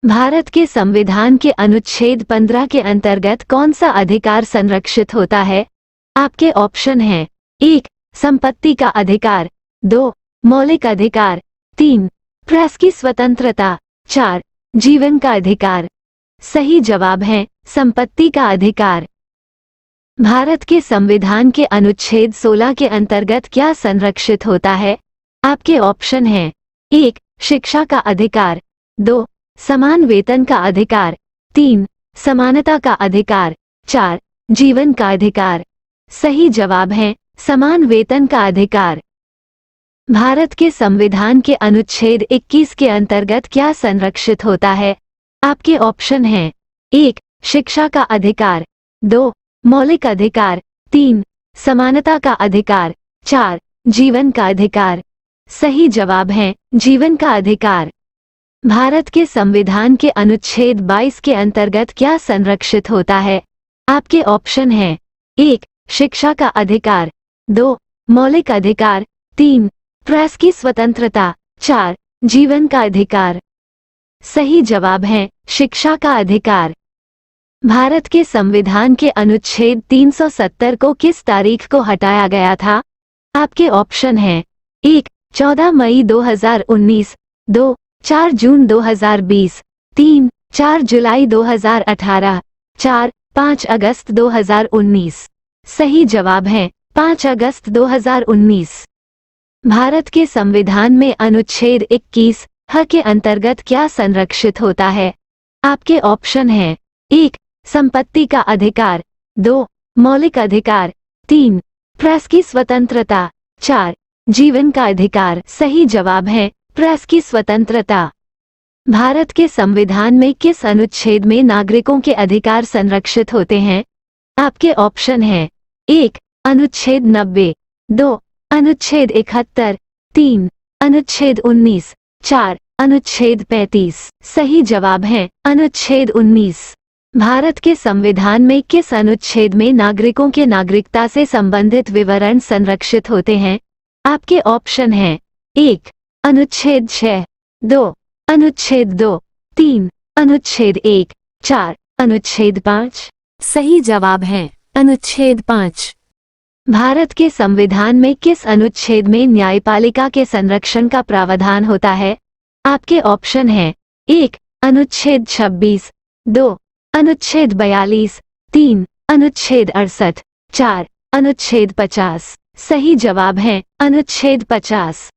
भारत के संविधान के अनुच्छेद 15 के अंतर्गत कौन सा अधिकार संरक्षित होता है? आपके ऑप्शन हैं: 1. संपत्ति का अधिकार, 2. मौलिक अधिकार, 3. प्रेस की स्वतंत्रता, 4. जीवन का अधिकार। सही जवाब है संपत्ति का अधिकार। भारत के संविधान के अनुच्छेद 16 के अंतर्गत क्या संरक्षित होता है? आपके ऑप्शन हैं: 1. शिक्षा का अधिकार, 2. समान वेतन का अधिकार, 3. समानता का अधिकार, 4. जीवन का अधिकार। सही जवाब है समान वेतन का अधिकार। भारत के संविधान के अनुच्छेद 21 के अंतर्गत क्या संरक्षित होता है? आपके ऑप्शन हैं: 1. शिक्षा का अधिकार, 2. मौलिक अधिकार, 3. समानता का अधिकार, 4. जीवन का अधिकार। सही जवाब है जीवन का अधिकार। भारत के संविधान के अनुच्छेद 22 के अंतर्गत क्या संरक्षित होता है? आपके ऑप्शन हैं: 1. शिक्षा का अधिकार, 2. मौलिक अधिकार, 3. प्रेस की स्वतंत्रता, 4. जीवन का अधिकार। सही जवाब है शिक्षा का अधिकार। भारत के संविधान के अनुच्छेद 370 को किस तारीख को हटाया गया था? आपके ऑप्शन हैं: 1. 14 मई 2019, 2. 4 जून 2020, 3. 4 जुलाई 2018, 4. 5 अगस्त 2019। सही जवाब है 5 अगस्त 2019। भारत के संविधान में अनुच्छेद 21 ह के अंतर्गत क्या संरक्षित होता है? आपके ऑप्शन हैं: 1. संपत्ति का अधिकार, 2. मौलिक अधिकार, 3. प्रेस की स्वतंत्रता, 4. जीवन का अधिकार। सही जवाब है प्रेस की स्वतंत्रता। भारत के संविधान में किस अनुच्छेद में नागरिकों के अधिकार संरक्षित होते हैं? आपके ऑप्शन हैं: 1. अनुच्छेद 90, 2. अनुच्छेद 71, 3. अनुच्छेद 19, 4. अनुच्छेद 35। सही जवाब है अनुच्छेद 19। भारत के संविधान में किस अनुच्छेद में नागरिकों के नागरिकता से संबंधित विवरण संरक्षित होते हैं? आपके ऑप्शन हैं: 1. अनुच्छेद 6, 2. अनुच्छेद 2, 3. अनुच्छेद 1, 4. अनुच्छेद 5। सही जवाब है अनुच्छेद 5। भारत के संविधान में किस अनुच्छेद में न्यायपालिका के संरक्षण का प्रावधान होता है? आपके ऑप्शन हैं: 1. अनुच्छेद 26, 2. अनुच्छेद 42, 3. अनुच्छेद 68, 4. अनुच्छेद 50। सही जवाब है अनुच्छेद 50।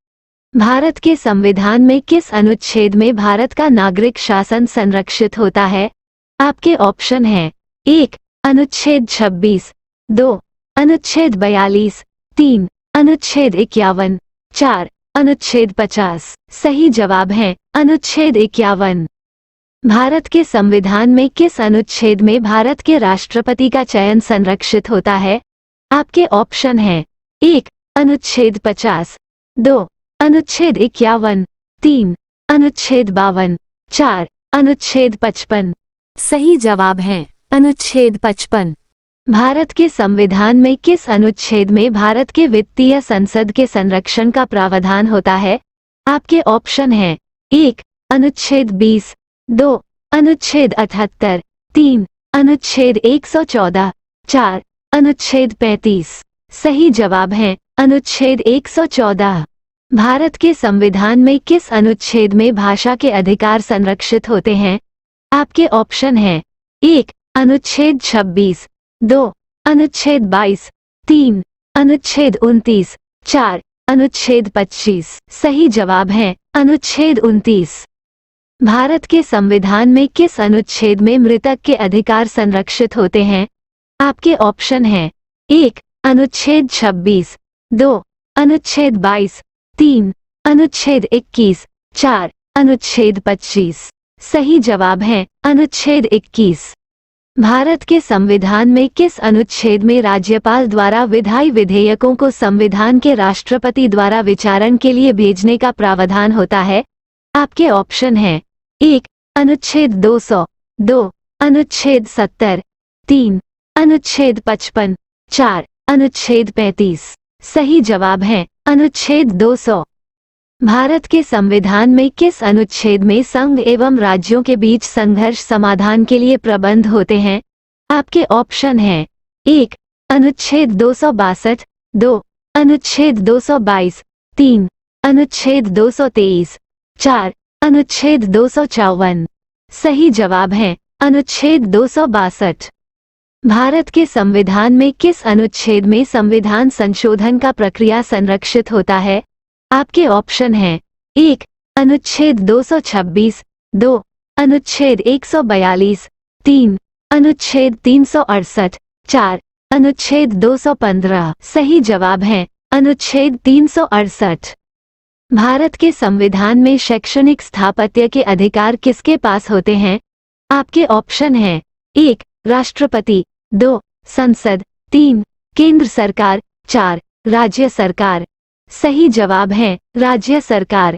भारत के संविधान में किस अनुच्छेद में भारत का नागरिक शासन संरक्षित होता है? आपके ऑप्शन हैं: 1. अनुच्छेद 26, 2. अनुच्छेद 42, 3. अनुच्छेद 51, 4. अनुच्छेद 50। सही जवाब है अनुच्छेद 51। भारत के संविधान में किस अनुच्छेद में भारत के राष्ट्रपति का चयन संरक्षित होता है? आपके ऑप्शन हैं: 1. अनुच्छेद 50, 2. अनुच्छेद 51, 3. अनुच्छेद 52, 4. अनुच्छेद 55। सही जवाब है अनुच्छेद 55। भारत के संविधान में किस अनुच्छेद में भारत के वित्तीय संसद के संरक्षण का प्रावधान होता है? आपके ऑप्शन हैं: 1. अनुच्छेद 20, 2. अनुच्छेद 78, 3. अनुच्छेद 114, 4. अनुच्छेद 35। सही जवाब है अनुच्छेद 114। भारत के संविधान में किस अनुच्छेद में भाषा के अधिकार संरक्षित होते हैं? आपके ऑप्शन हैं: 1. अनुच्छेद 26, 2. अनुच्छेद 22, 3. अनुच्छेद 29, 4. अनुच्छेद 25। सही जवाब है अनुच्छेद 29। भारत के संविधान में किस अनुच्छेद में मृतक के अधिकार संरक्षित होते हैं? आपके ऑप्शन हैं: 1. अनुच्छेद 26, 2. अनुच्छेद 22, 3. अनुच्छेद 21, 4. अनुच्छेद 25। सही जवाब है अनुच्छेद 21। भारत के संविधान में किस अनुच्छेद में राज्यपाल द्वारा विधायी विधेयकों को संविधान के राष्ट्रपति द्वारा विचारण के लिए भेजने का प्रावधान होता है? आपके ऑप्शन हैं: 1. अनुच्छेद 200, 2. अनुच्छेद 70, 3. अनुच्छेद 55, 4. अनुच्छेद 35। सही जवाब है अनुच्छेद 200। भारत के संविधान में किस अनुच्छेद में संघ एवं राज्यों के बीच संघर्ष समाधान के लिए प्रबंध होते हैं? आपके ऑप्शन हैं 1. अनुच्छेद 262, 2. अनुच्छेद 222, 3. अनुच्छेद 223, 4. अनुच्छेद 254। सही जवाब है अनुच्छेद 262। भारत के संविधान में किस अनुच्छेद में संविधान संशोधन का प्रक्रिया संरक्षित होता है? आपके ऑप्शन हैं 1. अनुच्छेद 226, 2. अनुच्छेद 142, 3. अनुच्छेद 368, 4. अनुच्छेद 215। सही जवाब है अनुच्छेद 368। भारत के संविधान में शैक्षणिक स्थापत्य के अधिकार किसके पास होते हैं? आपके ऑप्शन हैं 1. राष्ट्रपति, 2. संसद, 3. केंद्र सरकार, 4. राज्य सरकार। सही जवाब है राज्य सरकार।